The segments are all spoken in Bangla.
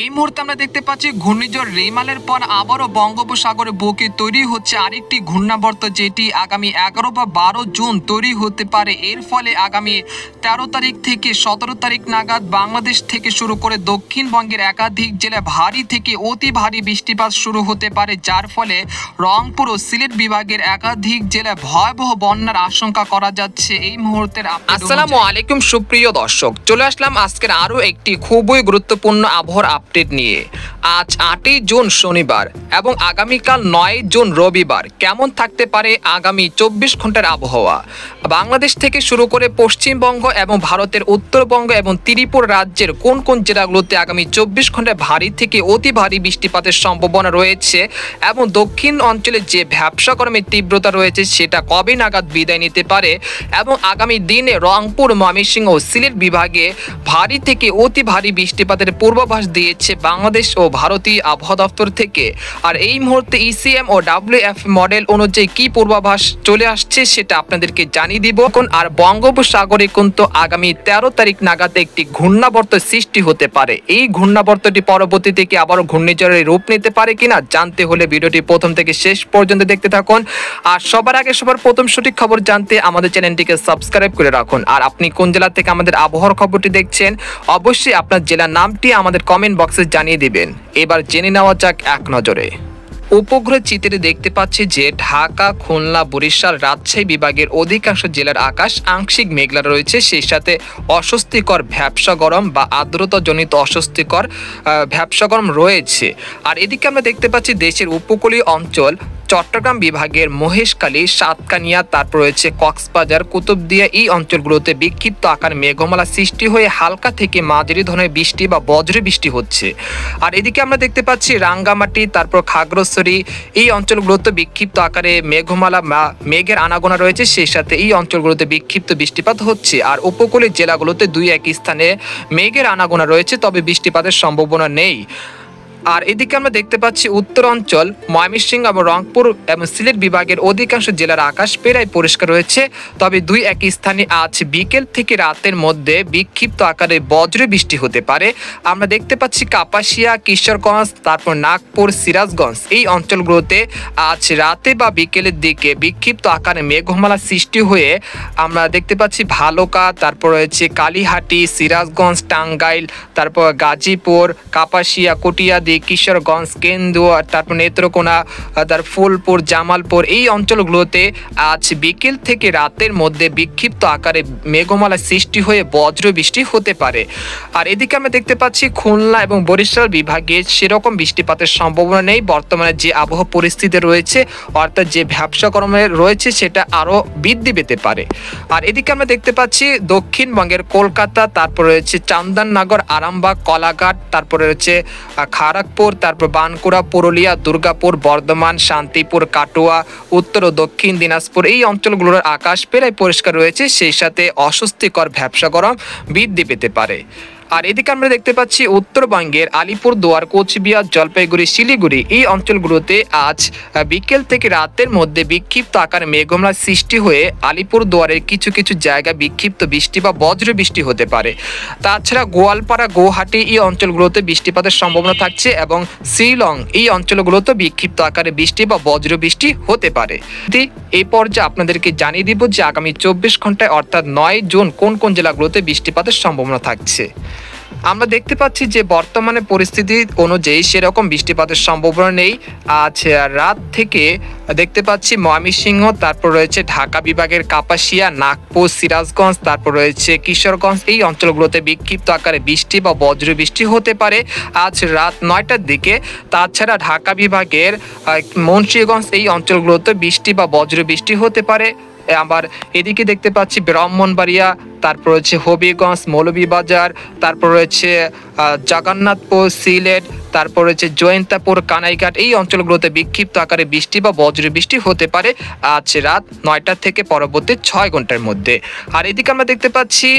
এই মুহূর্তে আমরা দেখতে পাচ্ছি ঘূর্ণিঝড় রেমালের পর আবারও বঙ্গোপসাগরে বুকে তৈরি হচ্ছে আরেকটি ঘূর্ণাবর্ত, যেটি আগামী 11 বা 12 জুন তৈরি হতে পারে। এর ফলে আগামী 13 তারিখ থেকে 17 তারিখ নাগাদ বাংলাদেশ থেকে শুরু করে দক্ষিণবঙ্গের একাধিক জেলায় ভারী থেকে অতি ভারী বৃষ্টিপাত শুরু হতে পারে, যার ফলে রংপুর ও সিলেট বিভাগের একাধিক জেলায় ভয়াবহ বন্যার আশঙ্কা করা যাচ্ছে। এই মুহূর্তের আসসালামু আলাইকুম সুপ্রিয় দর্শক, চলে আসলাম আজকের আরও একটি খুবই গুরুত্বপূর্ণ আবহাওয়ার আপডেট নিয়ে। আজ 8ই জুন শনিবার এবং আগামীকাল 9 জুন রবিবার কেমন থাকতে পারে আগামী 24 ঘন্টার আবহাওয়া। বাংলাদেশ থেকে শুরু করে পশ্চিমবঙ্গ এবং ভারতের উত্তরবঙ্গ এবং ত্রিপুরা রাজ্যের কোন কোন জেলাগুলোতে আগামী 24 ঘন্টায় ভারী থেকে অতি ভারী বৃষ্টিপাতের সম্ভাবনা রয়েছে এবং দক্ষিণ অঞ্চলে যে ভ্যাপসা গরমের তীব্রতা রয়েছে সেটা কবে নাগাদ বিদায় নিতে পারে এবং আগামী দিনে রংপুর, ময়মনসিংহ ও সিলেট বিভাগে ভারী থেকে অতি ভারী বৃষ্টিপাতের পূর্বাভাস দিয়েছে বাংলাদেশ ও ভারতীয় আবহাওয়া দপ্তর থেকে। আর এই মুহূর্তে ইসিএম ও ডাব্লিউএফ মডেল অনুযায়ী কি পূর্বাভাস চলে আসছে সেটা আপনাদেরকে জানিয়ে দিব। আর বঙ্গোপসাগরে কিন্তু আগামী 13 তারিখ নাগাদ একটি ঘূর্ণাবর্ত সৃষ্টি হতে পারে। এই ঘূর্ণাবর্তটি পরবর্তী থেকে আবারও ঘূর্ণিঝড়ের রূপ নিতে পারে কিনা জানতে হলে ভিডিওটি প্রথম থেকে শেষ পর্যন্ত দেখতে থাকুন। আর সবার আগে সবার প্রথম সঠিক খবর জানতে আমাদের চ্যানেলটিকে সাবস্ক্রাইব করে রাখুন। আর আপনি কোন জেলা থেকে আমাদের আবহাওয়ার খবরটি দেখছেন অবশ্যই আপনার জেলার নামটি আমাদের কমেন্ট বক্সে জানিয়ে দিবেন। এবার জেনে নেওয়া যাক এক নজরে। উপগ্রহ চিত্রে দেখতে পাচ্ছি যে ঢাকা, খুলনা, বরিশাল, রাজশাহী বিভাগের অধিকাংশ জেলার আকাশ আংশিক মেঘলা রয়েছে, সেই সাথে অস্বস্তিকর ভ্যাপসা গরম বা আর্দ্রতাজনিত অস্বস্তিকর ভ্যাপসা গরম রয়েছে। আর এদিকে আমরা দেখতে পাচ্ছি দেশের উপকূলীয় অঞ্চল চট্টগ্রাম বিভাগের মহেশখালী, সাতকানিয়া, তারপর রয়েছে কক্সবাজার, কুতুবদিয়া, এই অঞ্চলগুলোতে বিক্ষিপ্ত আকার মেঘমালা সৃষ্টি হয়ে হালকা থেকে মাঝারি ধরনের বৃষ্টি বা বজ্র বৃষ্টি হচ্ছে। আর এদিকে আমরা দেখতে পাচ্ছি রাঙ্গামাটি, তারপর খাগড়াছড়ি, এই অঞ্চলগুলোতে বিক্ষিপ্ত আকারে মেঘমালা মেঘের আনাগোনা রয়েছে, সেই সাথে এই অঞ্চলগুলোতে বিক্ষিপ্ত বৃষ্টিপাত হচ্ছে। আর উপকূলীয় জেলাগুলোতে দুই এক স্থানে মেঘের আনাগোনা রয়েছে, তবে বৃষ্টিপাতের সম্ভাবনা নেই। আর এদিকে আমরা দেখতে পাচ্ছি উত্তর অঞ্চল ময়মনসিংহ এবং রংপুর এবং সিলেট বিভাগের অধিকাংশ জেলার আকাশ প্রায় পরিষ্কার রয়েছে, তবে দুই এক স্থানে আজ বিকেল থেকে রাতের মধ্যে বিক্ষিপ্ত আকারে বজ্র বৃষ্টি হতে পারে। আমরা দেখতে পাচ্ছি কাপাসিয়া, কিশোরগঞ্জ, তারপর নাগপুর, সিরাজগঞ্জ, এই অঞ্চলগুলোতে আজ রাতে বা বিকেলের দিকে বিক্ষিপ্ত আকারে মেঘমালা সৃষ্টি হয়ে আমরা দেখতে পাচ্ছি ভালুকা, তারপর রয়েছে কালীহাটি, সিরাজগঞ্জ, টাঙ্গাইল, তারপর গাজীপুর, কাপাসিয়া, কটিয়াদি, কিশোরগঞ্জ, কেন্দুয়া, তারপর নেত্রকোনা, তার ফুলপুর, জামালপুর, এই অঞ্চলগুলোতে আজ বিকেল থেকে রাতের মধ্যে বিক্ষিপ্ত আকারে মেঘমালা সৃষ্টি হয়ে বজ্র বৃষ্টি হতে পারে। আর এদিকে আমরা দেখতে পাচ্ছি খুলনা এবং বরিশাল বিভাগে সেরকম বৃষ্টিপাতের সম্ভাবনা নেই। বর্তমানে যে আবহাওয়া পরিস্থিতি রয়েছে, অর্থাৎ যে ভ্যাপসা গরমের রয়েছে, সেটা আরও বৃদ্ধি পেতে পারে। আর এদিকে আমরা দেখতে পাচ্ছি দক্ষিণবঙ্গের কলকাতা, তারপর রয়েছে চান্দননগর, আরামবাগ, কলাঘাট, তারপর রয়েছে খড়গপুর, তারপর বানকুড়া, পুরুলিয়া, দুর্গাপুর, বর্ধমান, শান্তিপুর, কাটোয়া, উত্তর ও দক্ষিণ দিনাজপুর, এই অঞ্চলগুলোর আকাশ প্রায় পরিষ্কার রয়েছে, সেই সাথে অস্বস্তিকর ভ্যাপসা গরম বৃদ্ধি পেতে পারে। আর এদিকে আমরা দেখতে পাচ্ছি উত্তরবঙ্গের আলিপুরদুয়ার, কোচবিহার, জলপাইগুড়ি, শিলিগুড়ি, এই অঞ্চলগুলোতে আজ বিকেল থেকে রাতের মধ্যে বিক্ষিপ্ত আকারে মেঘমালা সৃষ্টি হয়ে আলিপুরদুয়ারের কিছু কিছু জায়গায় বিক্ষিপ্ত বৃষ্টি বা বজ্র বৃষ্টি হতে পারে। তাছাড়া গোয়ালপাড়া, গুয়াহাটি, এই অঞ্চলগুলোতে বৃষ্টিপাতের সম্ভাবনা থাকছে এবং শিলং, এই অঞ্চলগুলোতে বিক্ষিপ্ত আকারে বৃষ্টি বা বজ্র বৃষ্টি হতে পারে। এই পর্যায়ে আপনাদেরকে জানিয়ে দিব যে আগামী 24 ঘন্টায় অর্থাৎ 9 জুন কোন কোন জেলাগুলোতে বৃষ্টিপাতের সম্ভাবনা থাকছে। আমরা দেখতে পাচ্ছি যে বর্তমানে পরিস্থিতি অনুযায়ী সেরকম বৃষ্টিপাতের সম্ভাবনা নেই। আজ রাত থেকে দেখতে পাচ্ছি ময়মনসিংহ, তারপর রয়েছে ঢাকা বিভাগের কাপাসিয়া, নাগপুর, সিরাজগঞ্জ, তারপর রয়েছে কিশোরগঞ্জ, এই অঞ্চলগুলোতে বিক্ষিপ্ত আকারে বৃষ্টি বা বজ্র বৃষ্টি হতে পারে আজ রাত 9টার দিকে। তাছাড়া ঢাকা বিভাগের মুন্সিগঞ্জ, এই অঞ্চলগুলোতে বৃষ্টি বা বজ্র বৃষ্টি হতে পারে। আবার এদিকে দেখতে পাচ্ছি ব্রাহ্মণবাড়িয়া, তারপর রয়েছে হবিগঞ্জ, মৌলভীবাজার, তারপর রয়েছে জগন্নাথপুর, সিলেট, তারপর রয়েছে জয়ন্তাপুর, কানাইঘাট, এই অঞ্চলগুলোতে বিক্ষিপ্ত আকারে বৃষ্টি বা বজ্র বৃষ্টি হতে পারে আজ রাত 9টা থেকে পরবর্তী 6 ঘন্টার মধ্যে। আর এদিকে আমরা দেখতে পাচ্ছি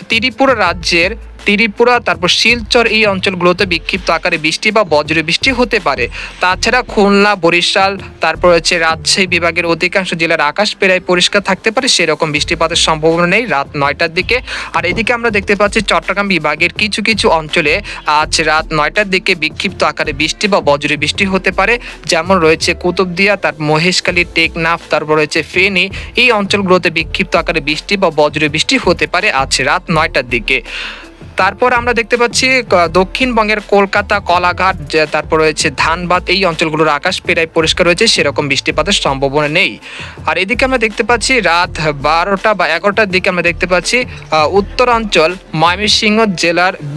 ত্রিপুরা রাজ্যের ত্রিপুরা, তারপর শিলচর এই অঞ্চলগুলোতে বিক্ষিপ্ত আকারে বৃষ্টি বা বজ্রবৃষ্টি হতে পারে। তাছাড়া খুলনা, বরিশাল, তারপর হচ্ছে রাজশাহী বিভাগের অধিকাংশ জেলার আকাশ প্রায় পরিষ্কার থাকতে পারে, সেরকম বৃষ্টিপাতের সম্ভাবনা নেই রাত 9টার দিকে। আর এদিকে আমরা দেখতে পাচ্ছি চট্টগ্রাম বিভাগের কিছু কিছু অঞ্চলে আজ রাত 9টার দিকে বিক্ষিপ্ত আকারে বৃষ্টি বা বজ্রবৃষ্টি হতে পারে, যেমন রয়েছে কুতুবদিয়া, তারপর মহেশখালী, টেকনাফ, তারপর রয়েছে ফেনী, এই অঞ্চলগুলোতে বিক্ষিপ্ত আকারে বৃষ্টি বা বজ্রবৃষ্টি হতে পারে আজ রাত 9টার দিকে। তারপর আমরা দেখতে পাচ্ছি দক্ষিণবঙ্গের কলকাতা, কলাঘাট, তারপর রয়েছে ধানবাদ, এই অঞ্চলগুলোর আকাশ প্রায় পরিষ্কার রয়েছে, সেরকম বৃষ্টিপাতের সম্ভাবনা নেই। আর এদিকে আমরা দেখতে পাচ্ছি রাত 12টা বা 11টার দিকে আমরা দেখতে পাচ্ছি উত্তরাঞ্চল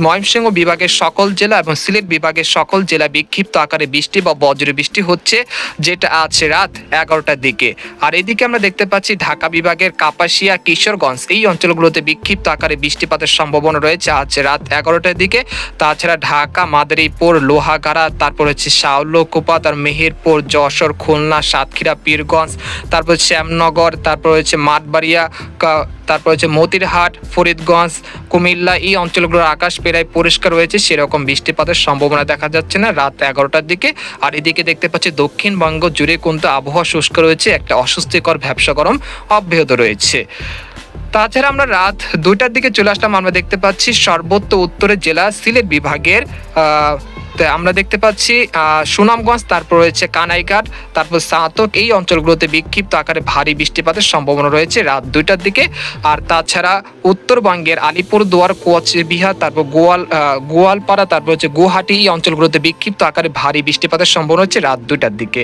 ময়মনসিংহ বিভাগের সকল জেলা এবং সিলেট বিভাগের সকল জেলা বিক্ষিপ্ত আকারে বৃষ্টি বা বজ্রবৃষ্টি হচ্ছে, যেটা আছে রাত 11টার দিকে। আর এদিকে আমরা দেখতে পাচ্ছি ঢাকা বিভাগের কাপাসিয়া, কিশোরগঞ্জ, এই অঞ্চলগুলোতে বিক্ষিপ্ত আকারে বৃষ্টিপাতের সম্ভাবনা রয়েছে আজ রাত 11টার দিকে। তাছাড়া ঢাকা, মাদারীপুর, লোহাগাড়া, তারপর হচ্ছে শাওলকুপা, তার মেহেরপুর, যশোর, খুলনা, সাতক্ষীরা, পীরগঞ্জ, তারপর শ্যামনগর, তারপর হচ্ছে মাঠবাড়িয়া, তারপর হচ্ছে মতিরহাট, ফরিদগঞ্জ, কুমিল্লা, এই অঞ্চলগুলোর আকাশ প্রায় পরিষ্কার রয়েছে, সেরকম বৃষ্টিপাতের সম্ভাবনা দেখা যাচ্ছে না রাত 11টার দিকে। আর এদিকে দেখতে পাচ্ছি দক্ষিণবঙ্গ জুড়ে কিন্তু আবহাওয়া শুষ্ক রয়েছে, একটা অস্বস্তিকর ভ্যাপসা গরম অব্যাহত রয়েছে। তাছাড়া আমরা রাত 2টার দিকে চলে আসলাম, আমরা দেখতে পাচ্ছি সর্বোচ্চ উত্তরের জেলা সিলেট বিভাগের আমরা দেখতে পাচ্ছি সুনামগঞ্জ, তারপর রয়েছে কানাইঘাট, তারপর সাঁতক, এই অঞ্চলগুলোতে বিক্ষিপ্ত আকারে ভারী বৃষ্টিপাতের সম্ভাবনা রয়েছে রাত 2টার দিকে। আর তাছাড়া উত্তরবঙ্গের আলিপুরদুয়ার, কোচবিহার, তারপর গোয়ালপাড়া, তারপর হচ্ছে গুয়াহাটি, এই অঞ্চলগুলোতে বিক্ষিপ্ত আকারে ভারী বৃষ্টিপাতের সম্ভাবনা হচ্ছে রাত 2টার দিকে।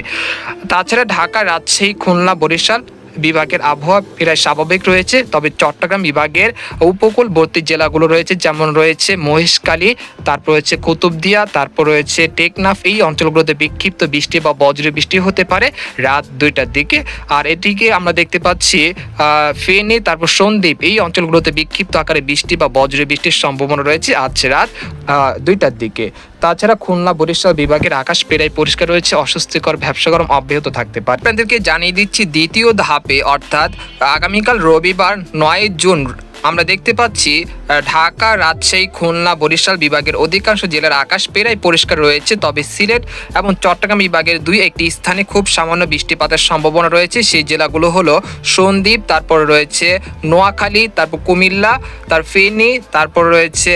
তাছাড়া ঢাকা, রাজশাহী, খুলনা, বরিশাল বিভাগের আবহাওয়া প্রায় স্বাভাবিক রয়েছে, তবে চট্টগ্রাম বিভাগের উপকূলবর্তী জেলাগুলো রয়েছে, যেমন রয়েছে মহেশখালী, তারপর রয়েছে কুতুবদিয়া, তারপর রয়েছে টেকনাফ, এই অঞ্চলগুলোতে বিক্ষিপ্ত বৃষ্টি বা বজ্রবৃষ্টি হতে পারে রাত 2টার দিকে। আর এদিকে আমরা দেখতে পাচ্ছি ফেনী, তারপর সন্দ্বীপ, এই অঞ্চলগুলোতে বিক্ষিপ্ত আকারে বৃষ্টি বা বজ্রবৃষ্টির সম্ভাবনা রয়েছে আজ রাত 2টার দিকে। তাছাড়া খুলনা, বরিশাল বিভাগের আকাশ প্রায় পরিষ্কার রয়েছে, অস্বস্তিকর ভ্যাপসা গরম অব্যাহত থাকতে পারে। আপনাদেরকে জানিয়ে দিচ্ছি দ্বিতীয় ধাপে অর্থাৎ আগামীকাল রবিবার 9 জুন আমরা দেখতে পাচ্ছি ঢাকা, রাজশাহী, খুলনা, বরিশাল বিভাগের অধিকাংশ জেলার আকাশ প্রায় পরিষ্কার রয়েছে, তবে সিলেট এবং চট্টগ্রাম বিভাগের একটি স্থানে খুব সামান্য বৃষ্টিপাতের সম্ভাবনা রয়েছে। সেই জেলাগুলো হলো সন্দ্বীপ, তারপর রয়েছে নোয়াখালী, তারপর কুমিল্লা, তার ফেনী, তারপর রয়েছে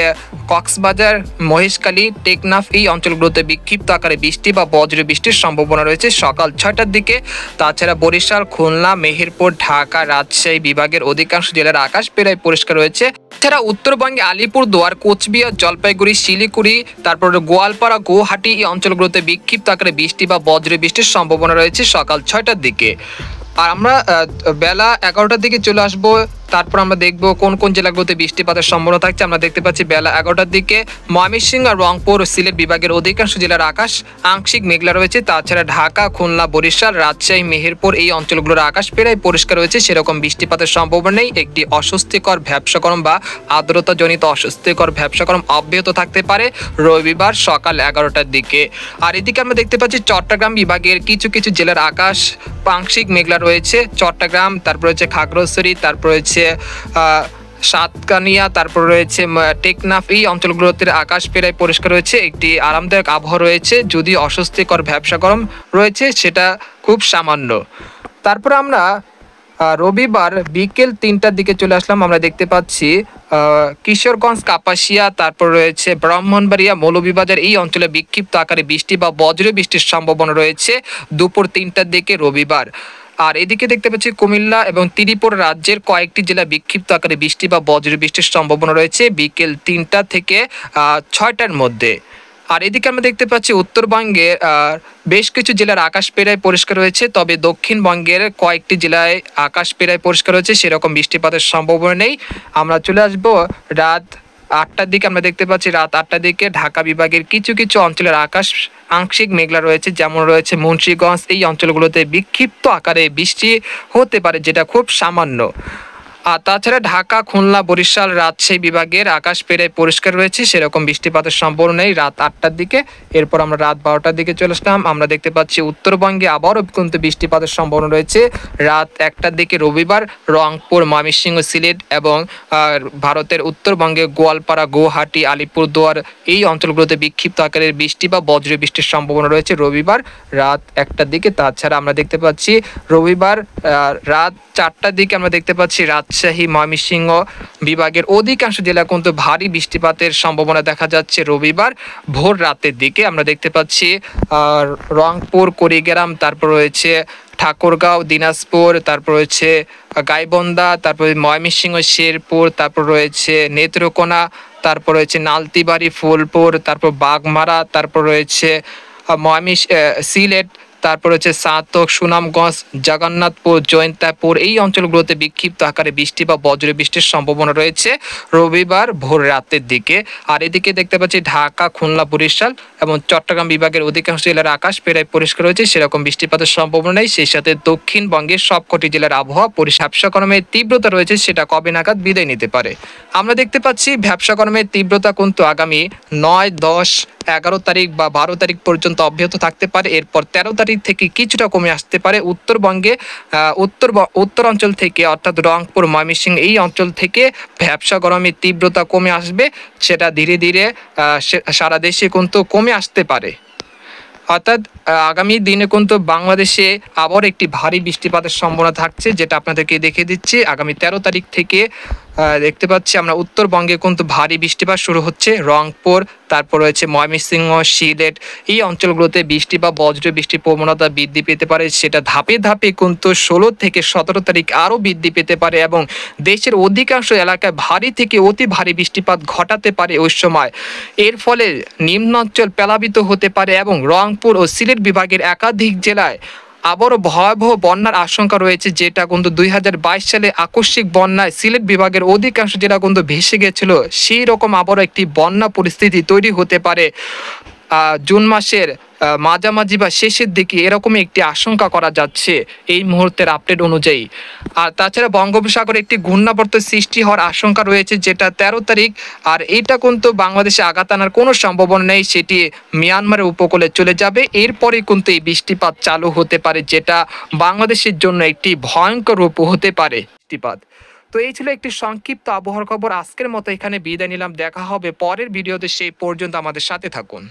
কক্সবাজার, মহেশখালী, টেকনাফ, এই অঞ্চলগুলোতে বিক্ষিপ্ত আকারে বৃষ্টি বা বজ্রবৃষ্টির সম্ভাবনা রয়েছে সকাল 6টার দিকে। তাছাড়া বরিশাল, খুলনা, মেহেরপুর, ঢাকা, রাজশাহী বিভাগের অধিকাংশ জেলার আকাশ প্রায় পরিষ্কার রয়েছে। এছাড়া উত্তরবঙ্গে আলিপুরদুয়ার, কোচবিহার, জলপাইগুড়ি, শিলিগুড়ি, তারপর গোয়ালপাড়া, গুয়াহাটি, এই অঞ্চলগুলোতে বিক্ষিপ্ত আকারে বৃষ্টি বা বজ্রবৃষ্টির সম্ভাবনা রয়েছে সকাল 6টার দিকে। আর আমরা বেলা 11টার দিকে চলে আসবো, তারপর আমরা দেখবো কোন কোন জেলাগুলোতে বৃষ্টিপাতের সম্ভাবনা থাকছে। আমরা দেখতে পাচ্ছি বেলা 11টার দিকে ময়মনসিংহ, রংপুর, সিলেট বিভাগের অধিকাংশ জেলার আকাশ আংশিক মেঘলা রয়েছে। তাছাড়া ঢাকা, খুলনা, বরিশাল, রাজশাহী, মেহেরপুর, এই অঞ্চলগুলোর আকাশ প্রায় পরিষ্কার রয়েছে, সেরকম বৃষ্টিপাতের সম্ভাবনা নেই। একটি অস্বস্তিকর ভ্যাপসা গরম বা আর্দ্রতাজনিত অস্বস্তিকর ভ্যাপসা গরম অব্যাহত থাকতে পারে রবিবার সকাল 11টার দিকে। আর এদিকে আমরা দেখতে পাচ্ছি চট্টগ্রাম বিভাগের কিছু কিছু জেলার আকাশ আংশিক মেঘলা রয়েছে। চট্টগ্রাম, তারপর হচ্ছে খাগড়াছড়ি, তারপর হচ্ছে সাতকানিয়া, তারপর রয়েছে টেকনাফ, এই অঞ্চলগুলোতে আকাশ প্রায় পরিষ্কার রয়েছে, একটি আরামদায়ক আবহাওয়া রয়েছে, যদি অস্বস্তিকর ভ্যাপসা গরম রয়েছে সেটা খুব সামান্য। তারপর আমরা রবিবার বিকেল 3টার দিকে চলে আসলাম, আমরা দেখতে পাচ্ছি কিশোরগঞ্জ, কাপাসিয়া, তারপর রয়েছে ব্রাহ্মণবাড়িয়া, মৌলভীবাজার, এই অঞ্চলে বিক্ষিপ্ত আকারে বৃষ্টি বা বজ্রবৃষ্টির সম্ভাবনা রয়েছে দুপুর 3টার দিকে রবিবার। আর এদিকে দেখতে পাচ্ছি কুমিল্লা এবং ত্রিপুরা রাজ্যের কয়েকটি জেলা বিক্ষিপ্ত আকারে বৃষ্টি বা বজ্রবৃষ্টির সম্ভাবনা রয়েছে বিকেল 3টা থেকে 6টার মধ্যে। আর এদিকে আমরা দেখতে পাচ্ছি উত্তরবঙ্গের বেশ কিছু জেলার আকাশ প্রায় পরিষ্কার রয়েছে, তবে দক্ষিণবঙ্গের কয়েকটি জেলায় আকাশ প্রায় পরিষ্কার রয়েছে, সেরকম বৃষ্টিপাতের সম্ভাবনা নেই। আমরা চলে আসবো রাত 8টার দিকে, আমরা দেখতে পাচ্ছি রাত 8টার দিকে ঢাকা বিভাগের কিছু কিছু অঞ্চলের আকাশ আংশিক মেঘলা রয়েছে, যেমন রয়েছে মুন্সিগঞ্জ, এই অঞ্চলগুলোতে বিক্ষিপ্ত আকারে বৃষ্টি হতে পারে, যেটা খুব সামান্য। আর তাছাড়া ঢাকা, খুলনা, বরিশাল, রাজশাহী বিভাগের আকাশ প্রায় পরিষ্কার রয়েছে, সেরকম বৃষ্টিপাতের সম্ভাবনা নেই রাত 8টার দিকে। এরপর আমরা রাত 12টার দিকে চলে আসলাম, আমরা দেখতে পাচ্ছি উত্তরবঙ্গে আবারও কিন্তু বৃষ্টিপাতের সম্ভাবনা রয়েছে রাত 1টার দিকে রবিবার। রংপুর, ময়মনসিংহ, সিলেট এবং ভারতের উত্তরবঙ্গে গোয়ালপাড়া, গুয়াহাটি, আলিপুরদুয়ার এই অঞ্চলগুলোতে বিক্ষিপ্ত আকারের বৃষ্টি বা বজ্র বৃষ্টির সম্ভাবনা রয়েছে রবিবার রাত 1টার দিকে। তাছাড়া আমরা দেখতে পাচ্ছি রবিবার রাত 4টার দিকে আমরা দেখতে পাচ্ছি রাজশাহী, ময়মনসিংহ বিভাগের অধিকাংশ জেলা কিন্তু ভারী বৃষ্টিপাতের সম্ভাবনা দেখা যাচ্ছে রবিবার ভোর রাতের দিকে। আমরা দেখতে পাচ্ছি রংপুর, কুড়িগ্রাম, তারপর রয়েছে ঠাকুরগাঁও, দিনাজপুর, তারপর রয়েছে গাইবান্ধা, তারপর ময়মনসিংহ, শেরপুর, তারপর রয়েছে নেত্রকোনা, তারপর রয়েছে নালতিবাড়ি, ফুলপুর, তারপর বাগমারা, তারপর রয়েছে সিলেট, তারপর হচ্ছে সাতক, সুনামগঞ্জ, জগন্নাথপুর, জয়ন্তাপুর এই অঞ্চলগুলোতে বিক্ষিপ্ত আকারে বৃষ্টি বা বজ্র বৃষ্টির সম্ভাবনা রয়েছে রবিবার ভোর রাতের দিকে। আর এদিকে দেখতে পাচ্ছি ঢাকা, খুলনা, বরিশাল এবং চট্টগ্রাম বিভাগের অধিকাংশ জেলার আকাশ প্রায় পরিষ্কার রয়েছে, সেরকম বৃষ্টিপাতের সম্ভাবনা নেই। সেই সাথে দক্ষিণবঙ্গের সবকটি জেলার আবহাওয়া ব্যবসা গরমের তীব্রতা রয়েছে, সেটা কবে নাগাদ বিদায় নিতে পারে। আমরা দেখতে পাচ্ছি ব্যবসা গরমের তীব্রতা কিন্তু আগামী 9, 10, 11 তারিখ বা 12 তারিখ পর্যন্ত অব্যাহত থাকতে পারে। এরপর 13 তারিখ থেকে কিছুটা কমে আসতে পারে উত্তরবঙ্গে, উত্তরাঞ্চল থেকে অর্থাৎ রংপুর, ময়মনসিংহ এই অঞ্চল থেকে ব্যবসা গরমের তীব্রতা কমে আসবে, সেটা ধীরে ধীরে সারা দেশে কিন্তু কমে আসতে পারে। অর্থাৎ আগামী দিনে কিন্তু বাংলাদেশে আবার একটি ভারী বৃষ্টিপাতের সম্ভাবনা থাকছে, যেটা আপনাদেরকে দেখে দিচ্ছি। আগামী 13 তারিখ থেকে দেখতে পাচ্ছি আমরা উত্তরবঙ্গে কিন্তু ভারী বৃষ্টিপাত শুরু হচ্ছে, রংপুর, তারপর রয়েছে ময়মনসিংহ, সিলেট এই অঞ্চলগুলোতে বৃষ্টি বা বজ্র বৃষ্টির প্রবণতা বৃদ্ধি পেতে পারে, সেটা ধাপে ধাপে কিন্তু 16 থেকে 17 তারিখ আরও বৃদ্ধি পেতে পারে এবং দেশের অধিকাংশ এলাকায় ভারী থেকে অতি ভারী বৃষ্টিপাত ঘটাতে পারে ওই সময়। এর ফলে নিম্নাঞ্চল প্লাবিত হতে পারে এবং রংপুর ও সিলেট বিভাগের একাধিক জেলায় আবারও ভয়াবহ বন্যার আশঙ্কা রয়েছে, যেটা কিন্তু 2022 সালে আকস্মিক বন্যায় সিলেট বিভাগের অধিকাংশ জেলা কিন্তু ভেসে গেছিল। সেই রকম আবারও একটি বন্যা পরিস্থিতি তৈরি হতে পারে জুন মাসের মাঝামাঝি বা শেষের দিকে, এরকমই একটি আশঙ্কা করা যাচ্ছে এই মুহূর্তের আপডেট অনুযায়ী। আর তাছাড়া বঙ্গোপসাগরে একটি ঘূর্ণাবর্ত সৃষ্টি হওয়ার আশঙ্কা রয়েছে, যেটা 13 তারিখ। আর এটা কিন্তু বাংলাদেশে আঘাত আনার কোনো সম্ভাবনা নেই, সেটি মিয়ানমারের উপকূলে চলে যাবে। এরপরে কিন্তু এই বৃষ্টিপাত চালু হতে পারে, যেটা বাংলাদেশের জন্য একটি ভয়ঙ্কর রূপ হতে পারে বৃষ্টিপাত। তো এই ছিল একটি সংক্ষিপ্ত আবহাওয়ার খবর। আজকের মতো এখানে বিদায় নিলাম, দেখা হবে পরের ভিডিওতে, সেই পর্যন্ত আমাদের সাথে থাকুন।